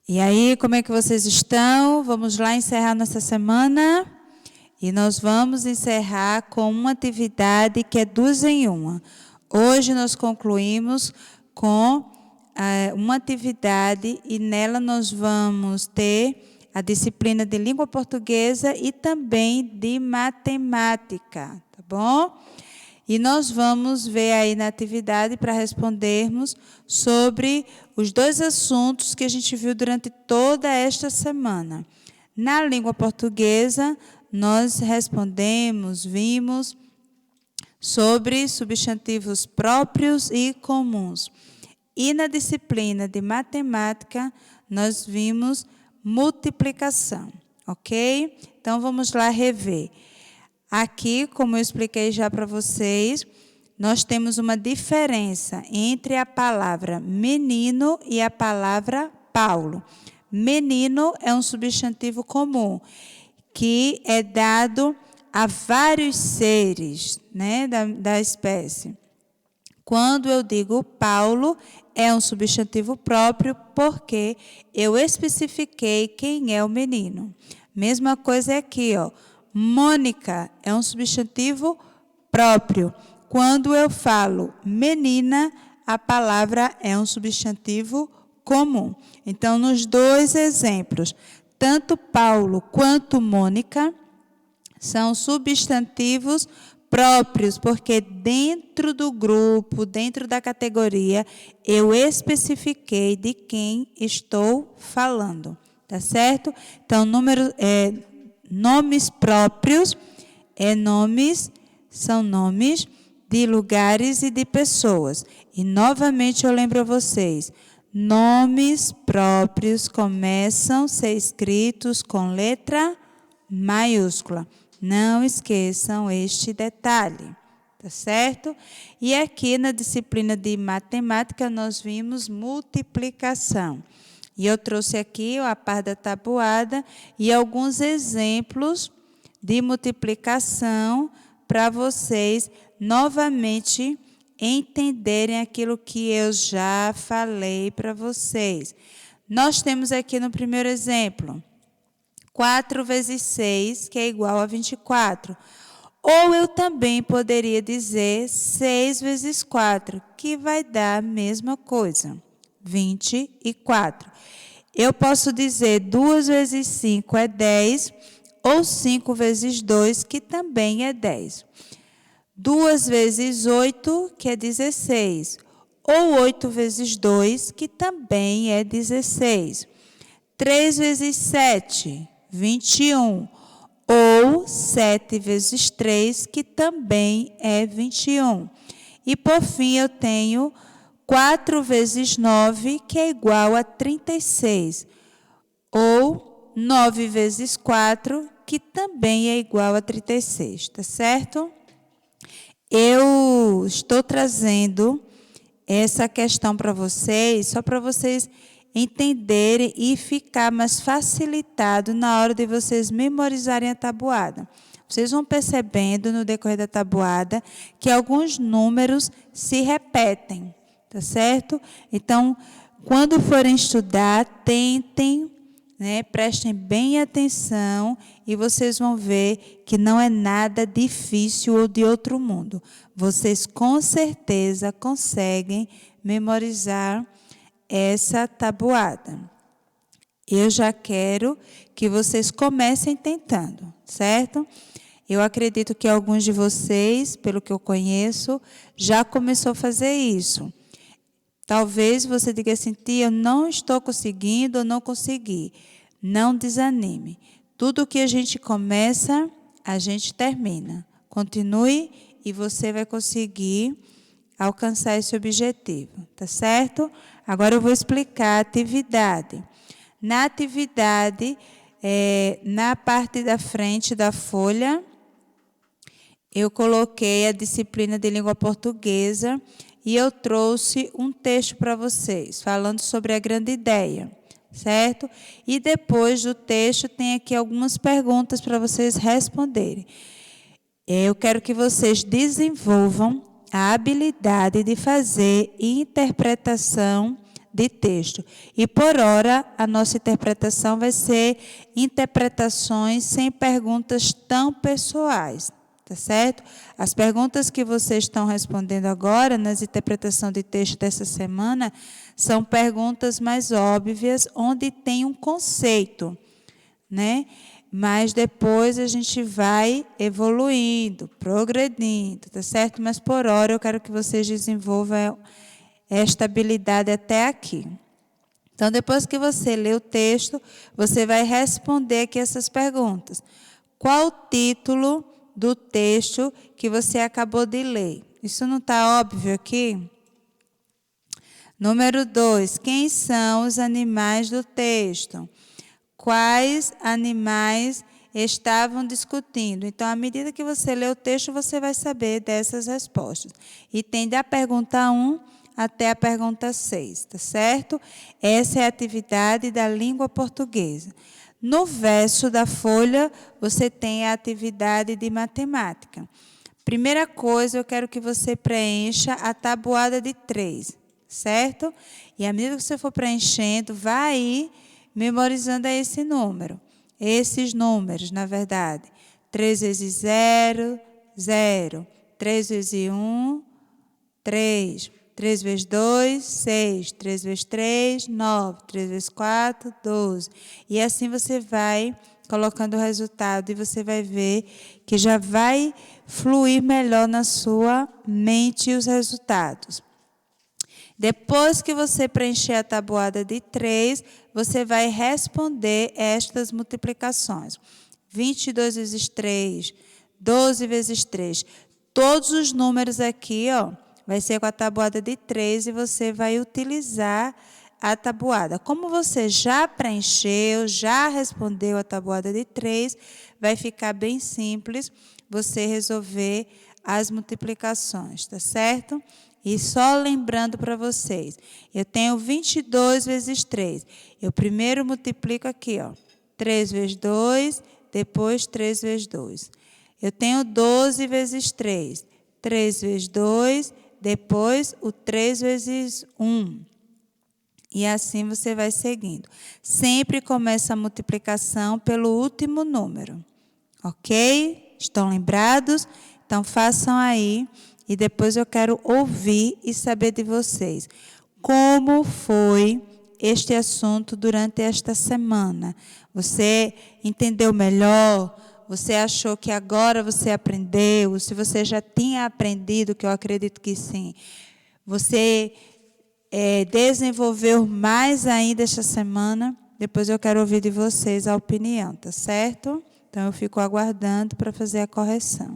E aí, como é que vocês estão? Vamos lá encerrar nossa semana? E nós vamos encerrar com uma atividade que é 2 em 1. Hoje nós concluímos com uma atividade e nela nós vamos ter a disciplina de língua portuguesa e também de matemática, tá bom? E nós vamos ver aí na atividade para respondermos sobre os 2 assuntos que a gente viu durante toda esta semana. Na língua portuguesa, nós vimos sobre substantivos próprios e comuns. E na disciplina de matemática, nós vimos multiplicação, ok? Então, vamos lá rever. Aqui, como eu expliquei já para vocês, nós temos uma diferença entre a palavra menino e a palavra Paulo. Menino é um substantivo comum, que é dado a vários seres, né, da espécie. Quando eu digo Paulo, é um substantivo próprio, porque eu especifiquei quem é o menino. Mesma coisa é aqui, ó. Mônica é um substantivo próprio. Quando eu falo menina, a palavra é um substantivo comum. Então, nos 2 exemplos, tanto Paulo quanto Mônica são substantivos próprios, porque dentro do grupo, dentro da categoria, eu especifiquei de quem estou falando, tá certo? Então, nomes próprios são nomes de lugares e de pessoas. E, novamente, eu lembro a vocês, nomes próprios começam a ser escritos com letra maiúscula. Não esqueçam este detalhe, tá certo? E aqui na disciplina de matemática nós vimos multiplicação. E eu trouxe aqui a par da tabuada e alguns exemplos de multiplicação para vocês novamente entenderem aquilo que eu já falei para vocês. Nós temos aqui no primeiro exemplo, 4 vezes 6, que é igual a 24. Ou eu também poderia dizer 6 vezes 4, que vai dar a mesma coisa, 24. Eu posso dizer 2 vezes 5 é 10, ou 5 vezes 2, que também é 10. 2 vezes 8, que é 16. Ou 8 vezes 2, que também é 16. 3 vezes 7, 21. Ou 7 vezes 3, que também é 21. E, por fim, eu tenho 4 vezes 9, que é igual a 36. Ou 9 vezes 4, que também é igual a 36, tá certo? Eu estou trazendo essa questão para vocês, só para vocês entenderem e ficar mais facilitado na hora de vocês memorizarem a tabuada. Vocês vão percebendo no decorrer da tabuada que alguns números se repetem, tá certo? Então, quando forem estudar, tentem, prestem bem atenção e vocês vão ver que não é nada difícil ou de outro mundo. Vocês com certeza conseguem memorizar essa tabuada. Eu já quero que vocês comecem tentando, certo? Eu acredito que alguns de vocês, pelo que eu conheço, já começou a fazer isso. Talvez você diga assim, tia, eu não estou conseguindo ou não consegui. Não desanime. Tudo que a gente começa, a gente termina. Continue e você vai conseguir alcançar esse objetivo, tá certo? Agora eu vou explicar a atividade. Na atividade, na parte da frente da folha, eu coloquei a disciplina de língua portuguesa e eu trouxe um texto para vocês, falando sobre a grande ideia, certo? E depois do texto tem aqui algumas perguntas para vocês responderem. Eu quero que vocês desenvolvam a habilidade de fazer interpretação de texto. E, por hora, a nossa interpretação vai ser interpretações sem perguntas tão pessoais, tá certo? As perguntas que vocês estão respondendo agora, nas interpretações de texto dessa semana, são perguntas mais óbvias, onde tem um conceito, né? Mas depois a gente vai evoluindo, progredindo, tá certo? Mas, por hora, eu quero que vocês desenvolvam esta habilidade até aqui. Então, depois que você lê o texto, você vai responder aqui essas perguntas. Qual o título do texto que você acabou de ler? Isso não está óbvio aqui? Número 2, quem são os animais do texto? Quais animais estavam discutindo? Então, à medida que você lê o texto, você vai saber dessas respostas. E tem da pergunta 1 até a pergunta 6, tá certo? Essa é a atividade da língua portuguesa. No verso da folha, você tem a atividade de matemática. Primeira coisa, eu quero que você preencha a tabuada de 3, certo? E à medida que você for preenchendo, vai memorizando esse número. Esses números, na verdade. 3 vezes 0, 0. 3 vezes 1, 3. 3 vezes 2, 6. 3 vezes 3, 9. 3 vezes 4, 12. E assim você vai colocando o resultado e você vai ver que já vai fluir melhor na sua mente os resultados. Depois que você preencher a tabuada de 3, você vai responder estas multiplicações. 22 vezes 3, 12 vezes 3. Todos os números aqui, ó, vai ser com a tabuada de 3 e você vai utilizar a tabuada. Como você já preencheu, já respondeu a tabuada de 3, vai ficar bem simples você resolver as multiplicações, tá certo? E só lembrando para vocês, eu tenho 22 vezes 3. Eu primeiro multiplico aqui, ó, 3 vezes 2, depois 3 vezes 2. Eu tenho 12 vezes 3. 3 vezes 2, depois o 3 vezes 1. E assim você vai seguindo. Sempre começa a multiplicação pelo último número. Ok? Estão lembrados? Então, façam aí. E depois eu quero ouvir e saber de vocês. Como foi este assunto durante esta semana? Você entendeu melhor? Você achou que agora você aprendeu? Se você já tinha aprendido, que eu acredito que sim, você desenvolveu mais ainda esta semana? Depois eu quero ouvir de vocês a opinião, tá certo? Então eu fico aguardando para fazer a correção.